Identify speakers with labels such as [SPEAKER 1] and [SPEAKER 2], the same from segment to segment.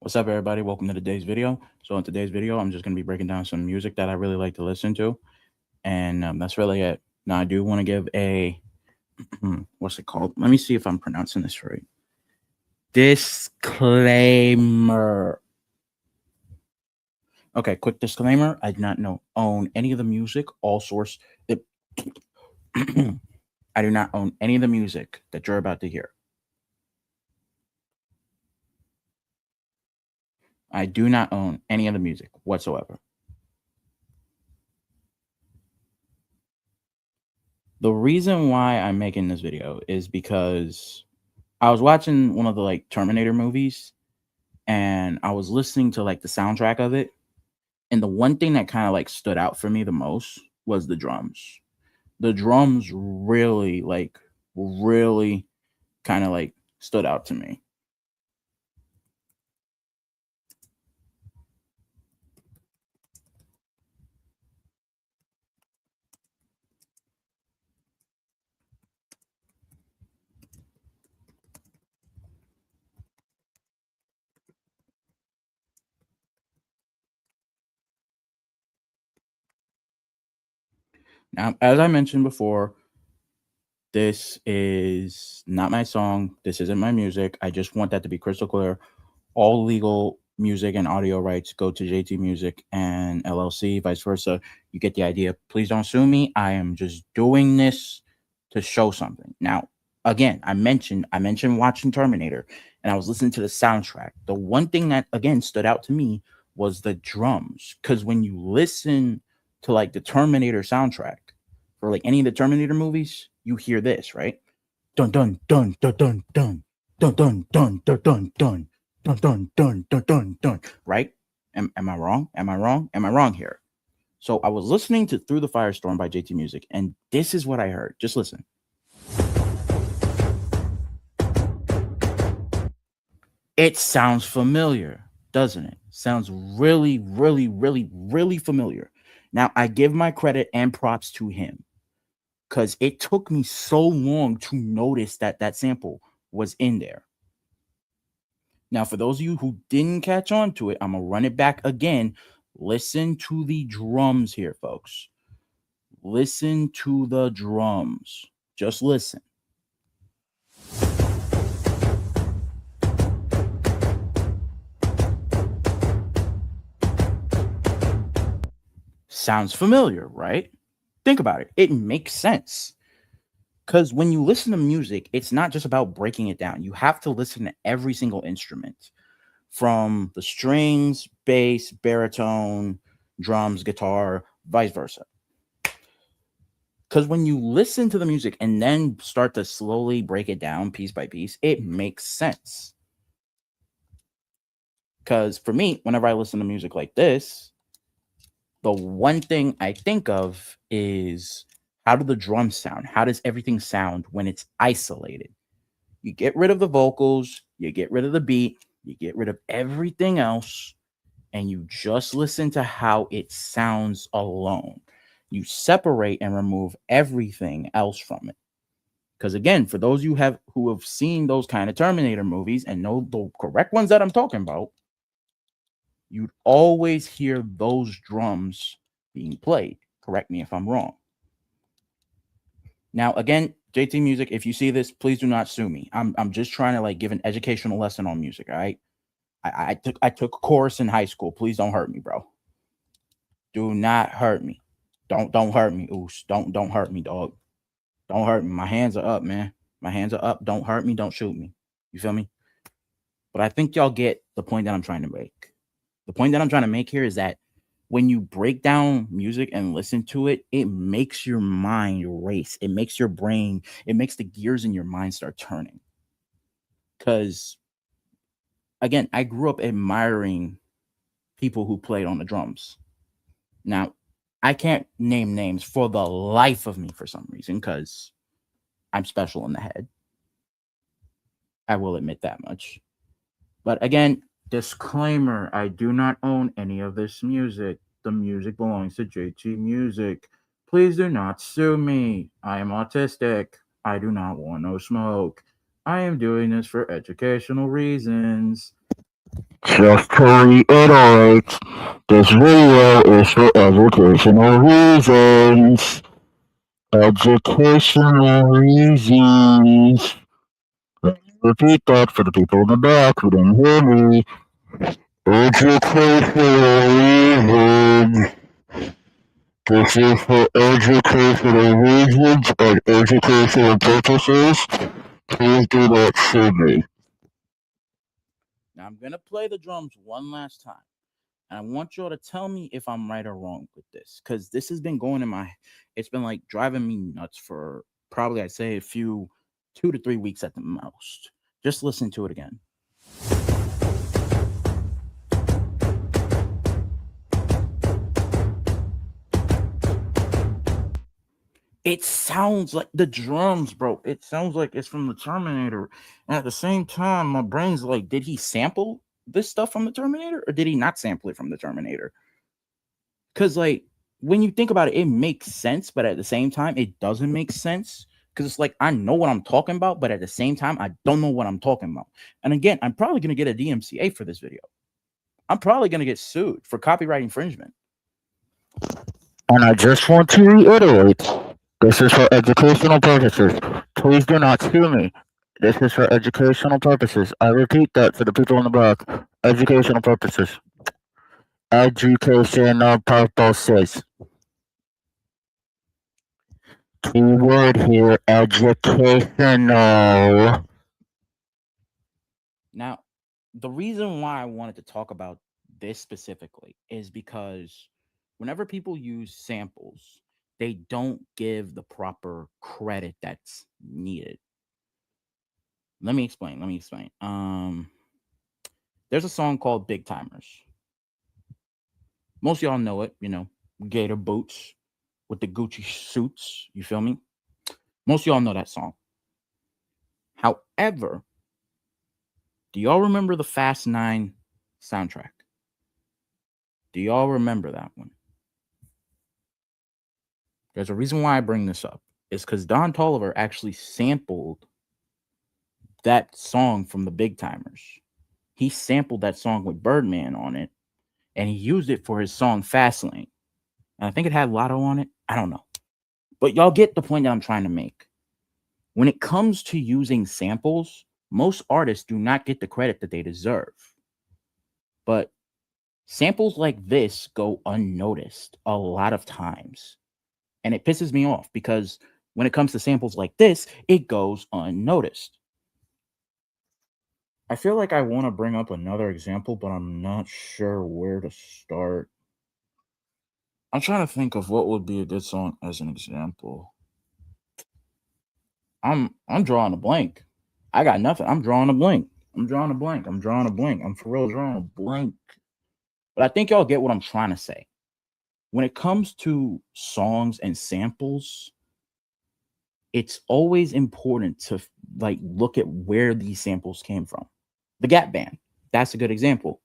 [SPEAKER 1] What's up, everybody? Welcome to today's video. So, in today's video, I'm just going to be breaking down some music that I really like to listen to, and that's really it. Now, I do want to give a what's it called? Let me see if I'm pronouncing this right. Disclaimer. Okay, quick disclaimer. I do not own any of the music. All source. It, I do not own any of the music that you're about to hear. I do not own any of the music whatsoever. The reason why I'm making this video is because I was watching one of the Terminator movies and I was listening to the soundtrack of it. And the one thing that kind of stood out for me the most was the drums. The drums really kind of stood out to me. Now, as I mentioned before, this is not my song. This isn't my music. I just want that to be crystal clear. All legal music and audio rights go to JT Music and LLC, vice versa. You get the idea. Please don't sue me. I am just doing this to show something. Now, again, I mentioned watching Terminator and I was listening to the soundtrack. The one thing that again stood out to me was the drums, cuz when you listen to the Terminator soundtrack for any of the Terminator movies, you hear this, right? Dun dun dun dun dun dun dun dun dun dun dun dun dun dun dun dun dun dun. Right? Am I wrong? Am I wrong? Am I wrong here? So I was listening to Through the Firestorm by JT Music, and this is what I heard. Just listen. It sounds familiar, doesn't it? Sounds really familiar. Now I give my credit and props to him because it took me so long to notice that that sample was in there. Now, for those of you who didn't catch on to it, I'm going to run it back again. Listen to the drums here, folks. Listen to the drums. Just listen. Sounds familiar, right? Think about it. It makes sense. Because when you listen to music, it's not just about breaking it down. You have to listen to every single instrument from the strings, bass, baritone, drums, guitar, vice versa. Because when you listen to the music and then start to slowly break it down piece by piece, it makes sense. Because for me, whenever I listen to music like this, the one thing I think of is how do the drums sound? How does everything sound when it's isolated? You get rid of the vocals, you get rid of the beat, you get rid of everything else, and you just listen to how it sounds alone. You separate and remove everything else from it. Because again, for those you have who have seen those kind of Terminator movies and know the correct ones that I'm talking about, you'd always hear those drums being played. Correct me if I'm wrong. Now, again, JT Music, if you see this, please do not sue me. I'm just trying to give an educational lesson on music. All right, I took a course in high school. Please don't hurt me, bro. Do not hurt me. Don't hurt me, Oos. Don't hurt me, dog. Don't hurt me. My hands are up, man. My hands are up. Don't hurt me. Don't shoot me. You feel me? But I think y'all get the point that I'm trying to make. The point that I'm trying to make here is that when you break down music and listen to it, it makes your mind race. It makes your brain, it makes the gears in your mind start turning. Because, again, I grew up admiring people who played on the drums. Now, I can't name names for the life of me for some reason because I'm special in the head. I will admit that much. But again, disclaimer, I do not own any of this music. The music belongs to JT Music. Please do not sue me. I am autistic. I do not want no smoke. I am doing this for educational reasons.
[SPEAKER 2] Just to reiterate, this video is for educational reasons. Educational reasons. Let me repeat that for the people in the back who didn't hear me. Educational reasons. This is for educational reasons and educational purposes. Please do not sue me.
[SPEAKER 1] Now I'm gonna play the drums one last time. And I want y'all to tell me if I'm right or wrong with this. Cause this has been going in my it's been like driving me nuts for probably I'd say a few 2 to 3 weeks at the most. Just listen to it again. It sounds like the drums, bro. It sounds like it's from the Terminator. And at the same time, my brain's like, did he sample this stuff from the Terminator or did he not sample it from the Terminator? Because, like, when you think about it, it makes sense, but at the same time, it doesn't make sense. Because it's like, I know what I'm talking about, but at the same time, I don't know what I'm talking about. And again, I'm probably going to get a DMCA for this video. I'm probably going to get sued for copyright infringement.
[SPEAKER 2] And I just want to reiterate, this is for educational purposes. Please do not sue me. This is for educational purposes. I repeat that for the people in the back. Educational purposes. Educational purposes. Keyword here, educational.
[SPEAKER 1] Now, the reason why I wanted to talk about this specifically is because whenever people use samples, they don't give the proper credit that's needed. Let me explain. Let me explain. There's a song called Big Timers. Most of y'all know it, Gator boots with the Gucci suits. You feel me? Most of y'all know that song. However, do y'all remember the Fast Nine soundtrack? Do y'all remember that one? There's a reason why I bring this up. It's because Don Tolliver actually sampled that song from the Big Timers. He sampled that song with Birdman on it, and he used it for his song Fastlane. And I think it had Lotto on it. I don't know. But y'all get the point that I'm trying to make. When it comes to using samples, most artists do not get the credit that they deserve. But samples like this go unnoticed a lot of times. And it pisses me off because when it comes to samples like this, it goes unnoticed. I feel like I want to bring up another example, but I'm not sure where to start. I'm trying to think of what would be a good song as an example. I'm drawing a blank. I got nothing. I'm drawing a blank. I'm drawing a blank. I'm drawing a blank. I'm for real drawing a blank. But I think y'all get what I'm trying to say. When it comes to songs and samples, it's always important to like look at where these samples came from. The Gap Band, that's a good example.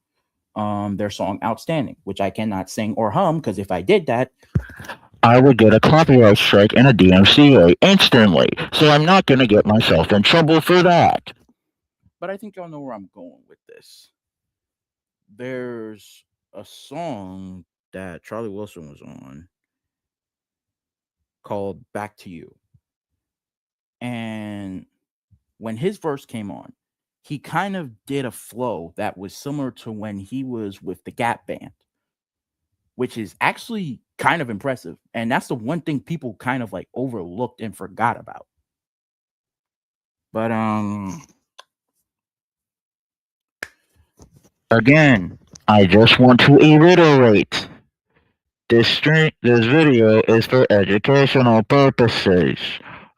[SPEAKER 1] Their song "Outstanding," which I cannot sing or hum because if I did that,
[SPEAKER 2] I would get a copyright strike and a DMCA instantly, so I'm not going to get myself in trouble for that.
[SPEAKER 1] but I think y'all know where I'm going with this. There's a song that Charlie Wilson was on called "Back to You," and when his verse came on, he kind of did a flow that was similar to when he was with the Gap Band, which is actually kind of impressive. And that's the one thing people kind of like overlooked and forgot about. But
[SPEAKER 2] Again, I just want to reiterate, this video is for educational purposes.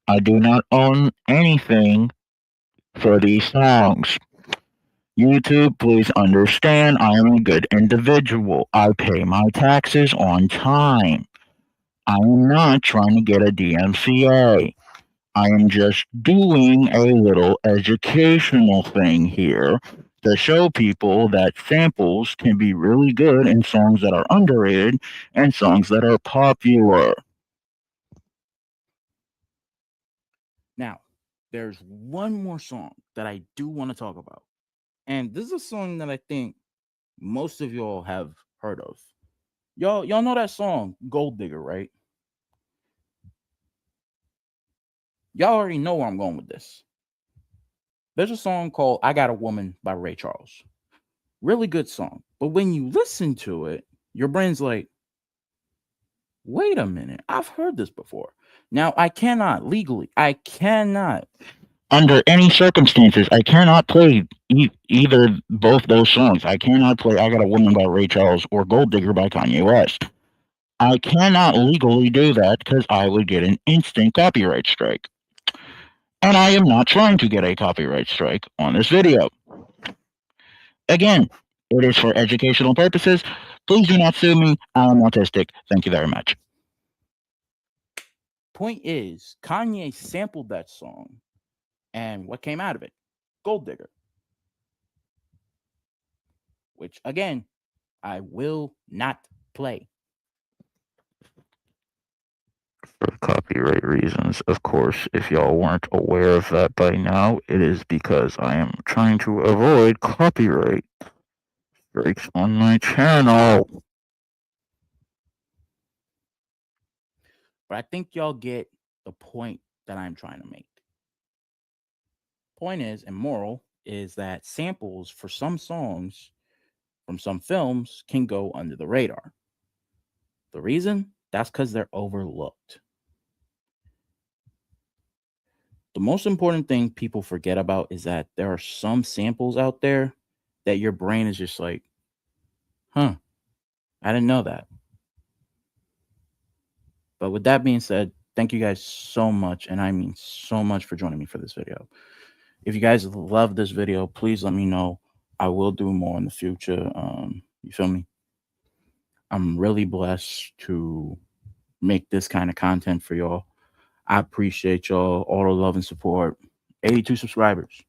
[SPEAKER 2] I do not own anything for these songs. YouTube, please understand I am a good individual. I pay my taxes on time. I am not trying to get a DMCA. I am just doing a little educational thing here to show people that samples can be really good in songs that are underrated and songs that are popular.
[SPEAKER 1] now there's one more song that I do want to talk about. And this is a song that I think most of y'all have heard of. Y'all know that song Gold Digger, right? Y'all already know where I'm going with this. There's a song called I Got a Woman by Ray Charles. Really good song. But when you listen to it, your brain's like, wait a minute, I've heard this before. Now, I cannot
[SPEAKER 2] under any circumstances, I cannot play either both those songs. I cannot play I Got a Woman by Ray Charles or Gold Digger by Kanye West. I cannot legally do that because I would get an instant copyright strike. And I am not trying to get a copyright strike on this video. Again, it is for educational purposes. Please do not sue me. I am autistic. Thank you very much.
[SPEAKER 1] Point is, Kanye sampled that song, and what came out of it? Gold Digger. Which, again, I will not play.
[SPEAKER 2] For copyright reasons, of course, if y'all weren't aware of that by now, it is because I am trying to avoid copyright strikes on my channel.
[SPEAKER 1] But I think y'all get the point that I'm trying to make. Point is, and moral, is that samples for some songs from some films can go under the radar. The reason? That's because they're overlooked. The most important thing people forget about is that there are some samples out there that your brain is just like, huh, I didn't know that. But with that being said, thank you guys so much, and I mean so much, for joining me for this video. If you guys love this video, please let me know. I will do more in the future. You feel me? I'm really blessed to make this kind of content for y'all. I appreciate y'all, all the love and support. 82 subscribers.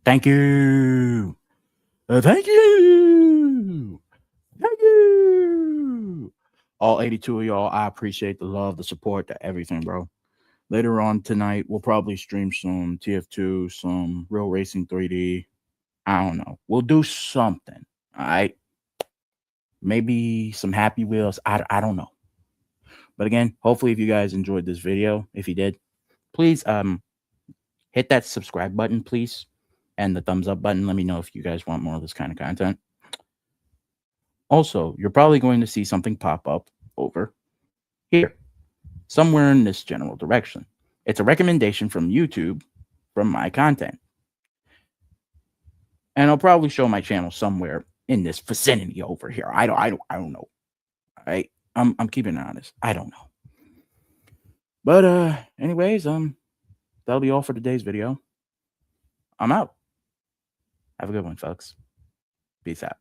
[SPEAKER 1] Thank you. Thank you. Thank you. All 82 of y'all, I appreciate the love, the support, the everything, bro. Later on tonight, we'll probably stream some TF2, some Real Racing 3D. I don't know. We'll do something. All right. Maybe some Happy Wheels. I don't know. But again, hopefully if you guys enjoyed this video, if you did, please hit that subscribe button, please. And the thumbs up button. Let me know if you guys want more of this kind of content. Also, you're probably going to see something pop up over here, somewhere in this general direction. It's a recommendation from YouTube from my content. And I'll probably show my channel somewhere in this vicinity over here. I don't know. All right. I'm keeping it honest. I don't know. But anyways, that'll be all for today's video. I'm out. Have a good one, folks. Peace out.